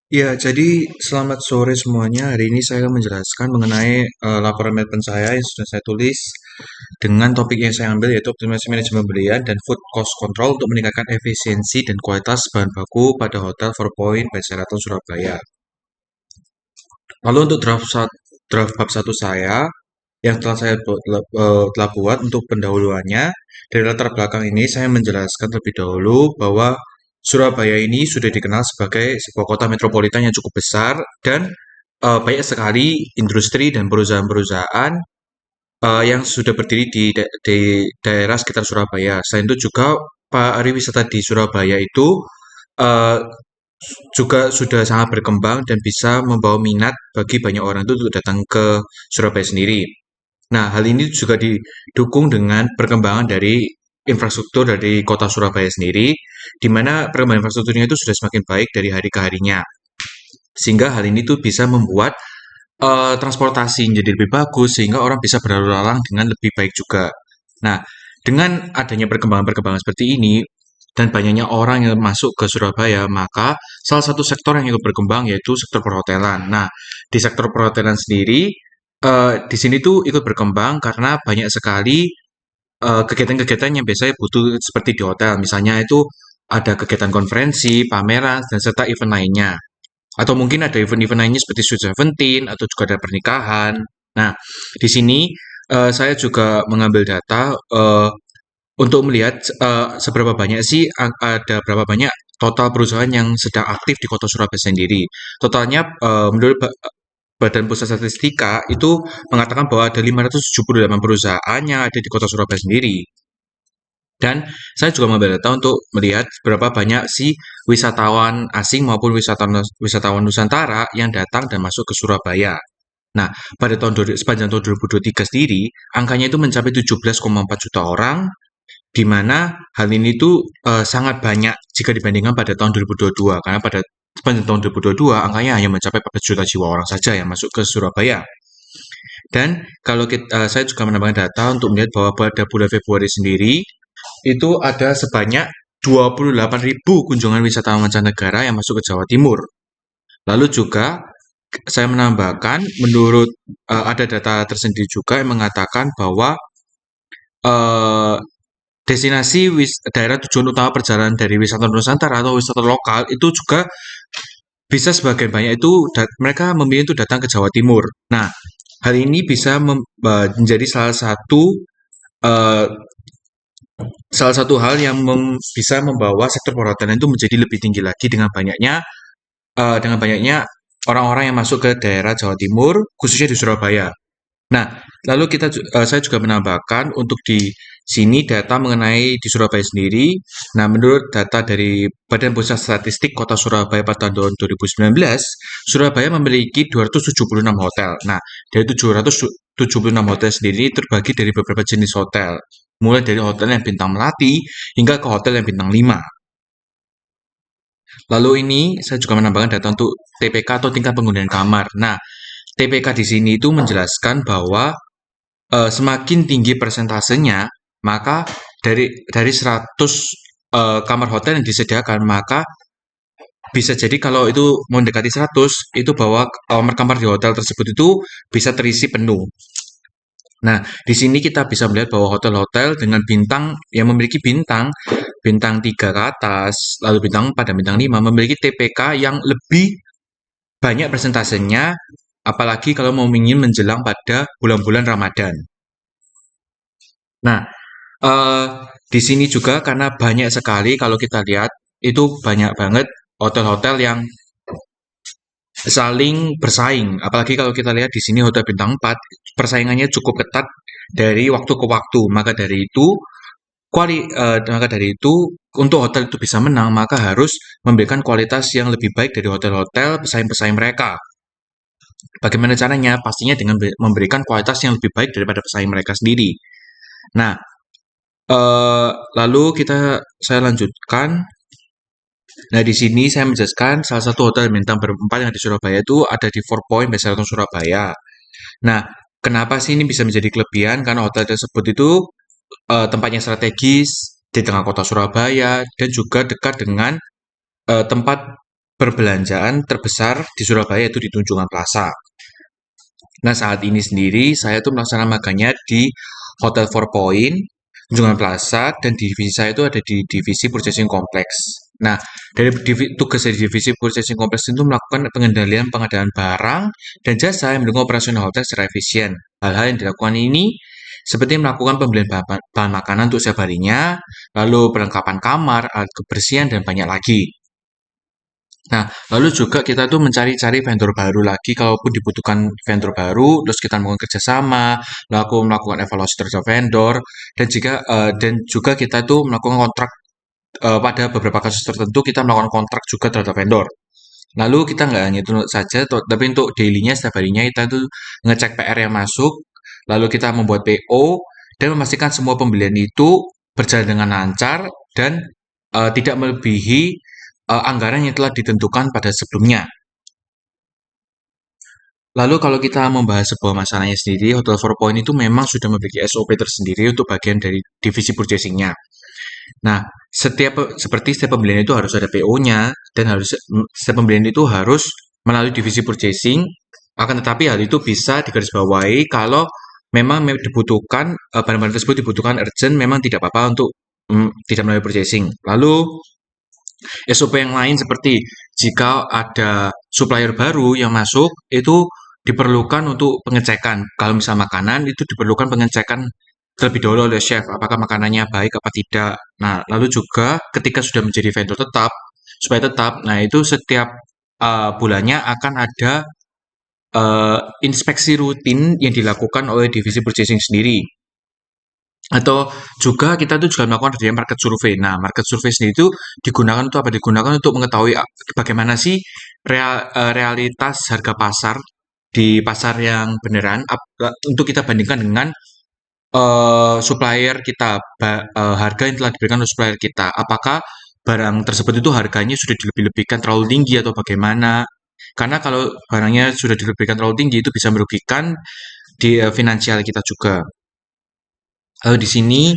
Ya, jadi selamat sore semuanya. Hari ini saya akan menjelaskan mengenai laporan manajemen saya yang sudah saya tulis dengan topik yang saya ambil yaitu optimasi manajemen pembelian dan food cost control untuk meningkatkan efisiensi dan kualitas bahan baku pada Hotel Four Point by Sheraton Surabaya. Lalu untuk draft bab satu saya yang telah buat untuk pendahuluannya dari latar belakang ini saya menjelaskan terlebih dahulu bahwa Surabaya ini sudah dikenal sebagai sebuah kota metropolitan yang cukup besar dan banyak sekali industri dan perusahaan-perusahaan yang sudah berdiri di daerah sekitar Surabaya. Selain itu juga pariwisata di Surabaya itu eh, juga sudah sangat berkembang dan bisa membawa minat bagi banyak orang itu untuk datang ke Surabaya sendiri. Nah, hal ini juga didukung dengan perkembangan dari infrastruktur dari kota Surabaya sendiri, di mana perkembangan infrastrukturnya itu sudah semakin baik dari hari ke harinya. Sehingga hal ini tuh bisa membuat transportasi menjadi lebih bagus, sehingga orang bisa berlalu lalang dengan lebih baik juga. Nah, dengan adanya perkembangan-perkembangan seperti ini, dan banyaknya orang yang masuk ke Surabaya, maka salah satu sektor yang ikut berkembang yaitu sektor perhotelan. Nah, di sektor perhotelan sendiri, di sini tuh ikut berkembang karena banyak sekali kegiatan-kegiatan yang biasanya butuh seperti di hotel. Misalnya itu ada kegiatan konferensi, pameran, dan serta event lainnya. Atau mungkin ada event-event lainnya seperti Sweet Seventeen atau juga ada pernikahan. Nah, di sini saya juga mengambil data untuk melihat seberapa banyak sih ada berapa banyak total perusahaan yang sedang aktif di Kota Surabaya sendiri. Totalnya menurut Badan Pusat Statistika itu mengatakan bahwa ada 578 perusahaan yang ada di Kota Surabaya sendiri. Dan saya juga mengambil data untuk melihat berapa banyak sih wisatawan asing maupun wisatawan wisatawan Nusantara yang datang dan masuk ke Surabaya. Nah, sepanjang tahun 2023 sendiri, angkanya itu mencapai 17,4 juta orang, di mana hal ini tuh sangat banyak jika dibandingkan pada tahun 2022. Karena pada sepanjang tahun 2022, angkanya hanya mencapai 14 juta jiwa orang saja yang masuk ke Surabaya. Dan kalau saya juga menambahkan data untuk melihat bahwa pada bulan Februari sendiri, itu ada sebanyak 28.000 kunjungan wisatawan mancanegara yang masuk ke Jawa Timur. Lalu juga saya menambahkan, menurut ada data tersendiri juga yang mengatakan bahwa eh, daerah tujuan utama perjalanan dari wisata Nusantara atau wisata lokal itu juga bisa sebagian banyak itu mereka memilih untuk datang ke Jawa Timur. Nah, hal ini bisa menjadi eh, salah satu hal yang bisa membawa sektor perhotelan itu menjadi lebih tinggi lagi dengan banyaknya orang-orang yang masuk ke daerah Jawa Timur, khususnya di Surabaya. Nah, lalu saya juga menambahkan untuk di sini data mengenai di Surabaya sendiri. Nah, menurut data dari Badan Pusat Statistik Kota Surabaya pada tahun 2019, Surabaya memiliki 276 hotel. Nah, dari 776 hotel sendiri terbagi dari beberapa jenis hotel. Mulai dari hotel yang bintang melati hingga ke hotel yang bintang 5. Lalu ini saya juga menambahkan data untuk TPK atau tingkat penggunaan kamar. Nah, TPK di sini itu menjelaskan bahwa semakin tinggi persentasenya, maka dari 100 kamar hotel yang disediakan, maka bisa jadi kalau itu mendekati 100, itu bahwa kamar-kamar di hotel tersebut itu bisa terisi penuh. Nah, di sini kita bisa melihat bahwa hotel-hotel dengan bintang yang memiliki bintang 3 ke atas, lalu bintang 4 dan bintang 5 memiliki TPK yang lebih banyak persentasenya, apalagi kalau mau ingin menjelang pada bulan-bulan Ramadan. Nah, Eee, di sini juga karena banyak sekali kalau kita lihat, itu banyak banget hotel-hotel yang saling bersaing. Apalagi kalau kita lihat di sini hotel bintang 4 persaingannya cukup ketat dari waktu ke waktu. Maka dari itu untuk hotel itu bisa menang, maka harus memberikan kualitas yang lebih baik dari hotel-hotel pesaing-pesaing mereka. Bagaimana caranya? Pastinya dengan memberikan kualitas yang lebih baik daripada pesaing mereka sendiri. Nah, lalu saya lanjutkan. Nah, di sini saya menjelaskan salah satu hotel bintang berempat yang ada di Surabaya itu ada di Four Point by Sheraton Surabaya. Nah, kenapa sih ini bisa menjadi kelebihan? Karena hotel tersebut itu tempatnya strategis di tengah kota Surabaya dan juga dekat dengan tempat perbelanjaan terbesar di Surabaya yaitu di Tunjungan Plaza. Nah, saat ini sendiri saya tuh melaksanakan magangnya di Hotel Four Point, Tunjungan Plaza, dan divisi saya itu ada di divisi Purchasing Complex. Nah, dari tugas dari divisi Purchasing Complex itu melakukan pengendalian pengadaan barang dan jasa yang mendukung operasional hotel secara efisien. Hal-hal yang dilakukan ini seperti melakukan pembelian bahan makanan untuk setiap harinya, lalu perlengkapan kamar, alat kebersihan, dan banyak lagi. Nah, lalu juga kita tuh mencari-cari vendor baru lagi, kalaupun dibutuhkan vendor baru, terus kita melakukan kerjasama, melakukan evaluasi terhadap vendor, dan juga kita tuh melakukan kontrak pada beberapa kasus tertentu kita melakukan kontrak juga terhadap vendor. Lalu kita nggak hanya itu saja, tapi untuk daily-nya setiap harinya kita tuh ngecek PR yang masuk, lalu kita membuat PO dan memastikan semua pembelian itu berjalan dengan lancar dan tidak melebihi anggaran yang telah ditentukan pada sebelumnya. Lalu kalau kita membahas sebuah masalahnya sendiri, Hotel Four Point itu memang sudah memiliki SOP tersendiri untuk bagian dari divisi purchasing-nya. Nah, setiap pembelian itu harus ada PO-nya dan setiap pembelian itu harus melalui divisi purchasing. Akan tetapi hal itu bisa digarisbawahi kalau memang dibutuhkan barang-barang tersebut dibutuhkan urgent, memang tidak apa-apa untuk tidak melalui purchasing. Lalu SOP yang lain seperti jika ada supplier baru yang masuk itu diperlukan untuk pengecekan. Kalau misal makanan itu diperlukan pengecekan terlebih dahulu oleh chef apakah makanannya baik apa tidak. Nah, lalu juga ketika sudah menjadi vendor tetap, supaya tetap, nah itu setiap bulannya akan ada inspeksi rutin yang dilakukan oleh divisi purchasing sendiri. Atau juga kita tuh juga melakukan adanya market survei. Nah, market survei sendiri itu digunakan untuk apa? Digunakan untuk mengetahui bagaimana sih realitas harga pasar di pasar yang beneran untuk kita bandingkan dengan supplier kita, harga yang telah diberikan oleh supplier kita. Apakah barang tersebut itu harganya sudah dilebih-lebihkan terlalu tinggi atau bagaimana? Karena kalau barangnya sudah dilebihkan terlalu tinggi itu bisa merugikan di finansial kita juga. Di sini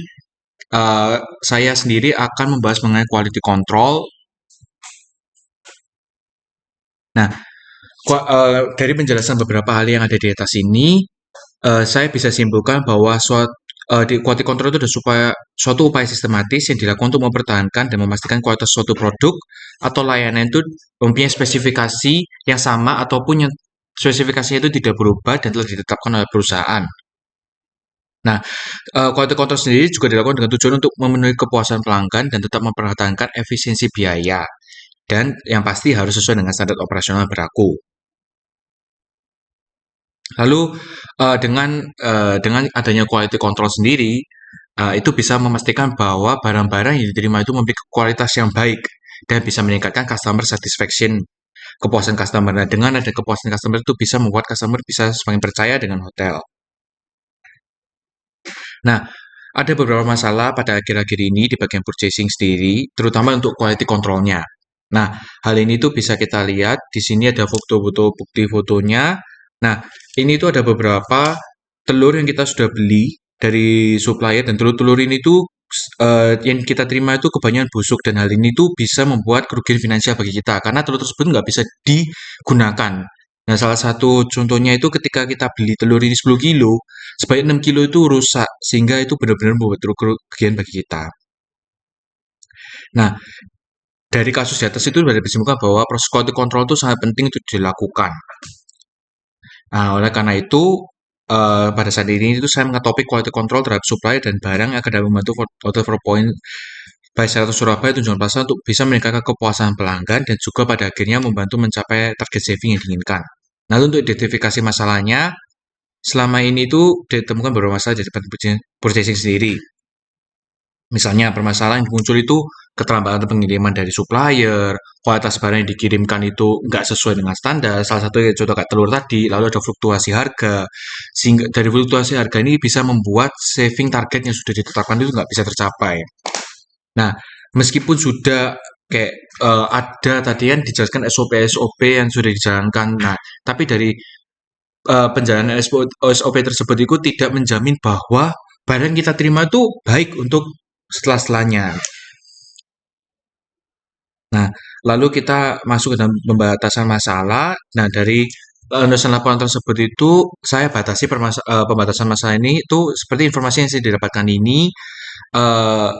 eh, saya sendiri akan membahas mengenai quality control. Nah, dari penjelasan beberapa hal yang ada di atas ini, saya bisa simpulkan bahwa di quality control itu adalah suatu upaya sistematis yang dilakukan untuk mempertahankan dan memastikan kualitas suatu produk atau layanan itu mempunyai spesifikasi yang sama ataupun yang spesifikasinya itu tidak berubah dan telah ditetapkan oleh perusahaan. Nah, quality control sendiri juga dilakukan dengan tujuan untuk memenuhi kepuasan pelanggan dan tetap mempertahankan efisiensi biaya. Dan yang pasti harus sesuai dengan standar operasional yang berlaku. Lalu dengan adanya quality control sendiri, itu bisa memastikan bahwa barang-barang yang diterima itu memiliki kualitas yang baik dan bisa meningkatkan customer satisfaction, kepuasan customer. Nah, dengan ada kepuasan customer itu bisa membuat customer bisa semakin percaya dengan hotel. Nah, ada beberapa masalah pada akhir-akhir ini di bagian purchasing sendiri, terutama untuk quality controlnya. Nah, hal ini tuh bisa kita lihat di sini ada foto-foto bukti fotonya. Nah, ini tuh ada beberapa telur yang kita sudah beli dari supplier dan telur-telur ini tuh yang kita terima itu kebanyakan busuk dan hal ini tuh bisa membuat kerugian finansial bagi kita karena telur tersebut nggak bisa digunakan. Nah, salah satu contohnya itu ketika kita beli telur ini 10 kilo, sebanyak 6 kilo itu rusak sehingga itu benar-benar membuat kerugian bagi kita. Nah, dari kasus di atas itu sudah disimpulkan bahwa proses quality control itu sangat penting untuk dilakukan. Nah, oleh karena itu, pada saat ini itu saya mengangkat topik quality control terhadap supply dan barang yang akan dapat membantu Hotel Four Point by Sheraton Surabaya Tunjungan Plaza untuk bisa meningkatkan kepuasan pelanggan dan juga pada akhirnya membantu mencapai target saving yang diinginkan. Nah, untuk identifikasi masalahnya, selama ini itu ditemukan beberapa masalah dari purchasing sendiri. Misalnya permasalahan yang muncul itu keterlambatan pengiriman dari supplier, kualitas barang yang dikirimkan itu nggak sesuai dengan standar, salah satu yang contoh kayak telur tadi, lalu ada fluktuasi harga, sehingga dari fluktuasi harga ini bisa membuat saving target yang sudah ditetapkan itu nggak bisa tercapai. Nah, meskipun sudah kayak ada tadi yang dijelaskan SOP-SOP yang sudah dijalankan, nah tapi dari penjalanan SOP tersebut itu tidak menjamin bahwa barang yang kita terima itu baik untuk setelah-setelahnya. Nah, lalu kita masuk ke dalam pembatasan masalah. Nah, dari landasan laporan tersebut itu saya batasi pembatasan masalah ini itu seperti informasi yang saya didapatkan ini eh,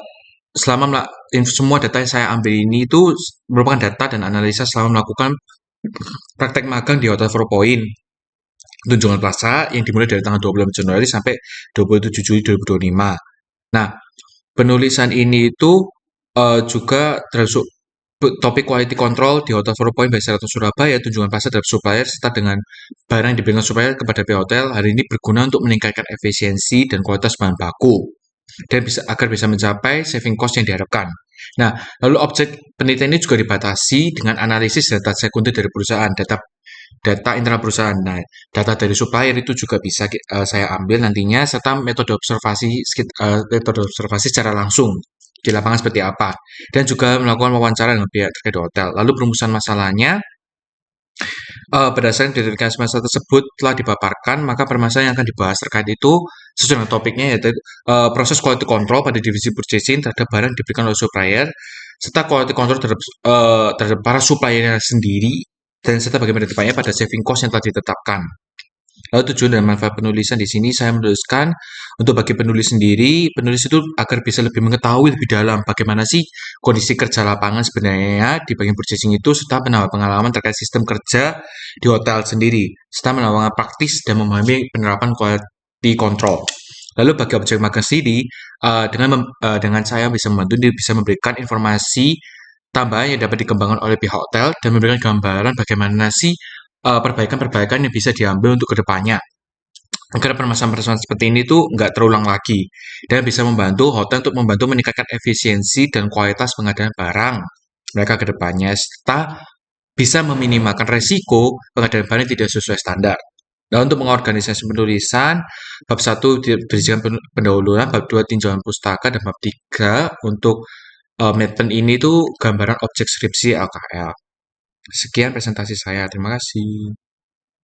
selama semua data yang saya ambil ini itu merupakan data dan analisa selama melakukan praktek magang di Hotel Four Point Tunjungan Plaza yang dimulai dari tanggal 26 Januari sampai 27 Juli 2025. Nah, penulisan ini itu juga termasuk topik quality control di Hotel Four Point by Sheraton Surabaya, Tunjungan Plaza terhadap supplier, serta dengan barang yang diberikan supplier kepada pihak hotel hari ini berguna untuk meningkatkan efisiensi dan kualitas bahan baku dan agar bisa mencapai saving cost yang diharapkan. Nah, lalu objek penelitian ini juga dibatasi dengan analisis data sekunder dari perusahaan, data internal perusahaan. Nah, data dari supplier itu juga bisa saya ambil nantinya serta metode observasi secara langsung di lapangan seperti apa dan juga melakukan wawancara dengan pihak terkait hotel. Lalu perumusan masalahnya berdasarkan identifikasi masalah tersebut telah dipaparkan, maka permasalahan yang akan dibahas terkait itu sesuai dengan topiknya yaitu proses quality control pada divisi purchasing terhadap barang yang diberikan oleh supplier, serta quality control terhadap para suppliernya sendiri, dan serta bagaimana depannya pada saving cost yang telah ditetapkan. Lalu tujuan dan manfaat penulisan di sini saya menuliskan untuk bagi penulis sendiri, penulis itu agar bisa lebih mengetahui lebih dalam bagaimana sih kondisi kerja lapangan sebenarnya di bagian purchasing itu, serta menambah pengalaman terkait sistem kerja di hotel sendiri, serta menambah praktis dan memahami penerapan quality control. Lalu bagi objek magang sendiri, dengan saya bisa membantu dia bisa memberikan informasi tambahan yang dapat dikembangkan oleh pihak hotel dan memberikan gambaran bagaimana sih perbaikan-perbaikan yang bisa diambil untuk kedepannya agar permasalahan-permasalahan seperti ini tuh nggak terulang lagi dan bisa membantu hotel untuk membantu meningkatkan efisiensi dan kualitas pengadaan barang mereka ke depannya serta bisa meminimalkan resiko pengadaan barang yang tidak sesuai standar. Nah, untuk mengorganisasi penulisan, bab 1 berisikan pendahuluan, bab 2 tinjauan pustaka, dan bab 3 untuk mappen ini tuh gambaran objek skripsi LKL. Sekian presentasi saya. Terima kasih.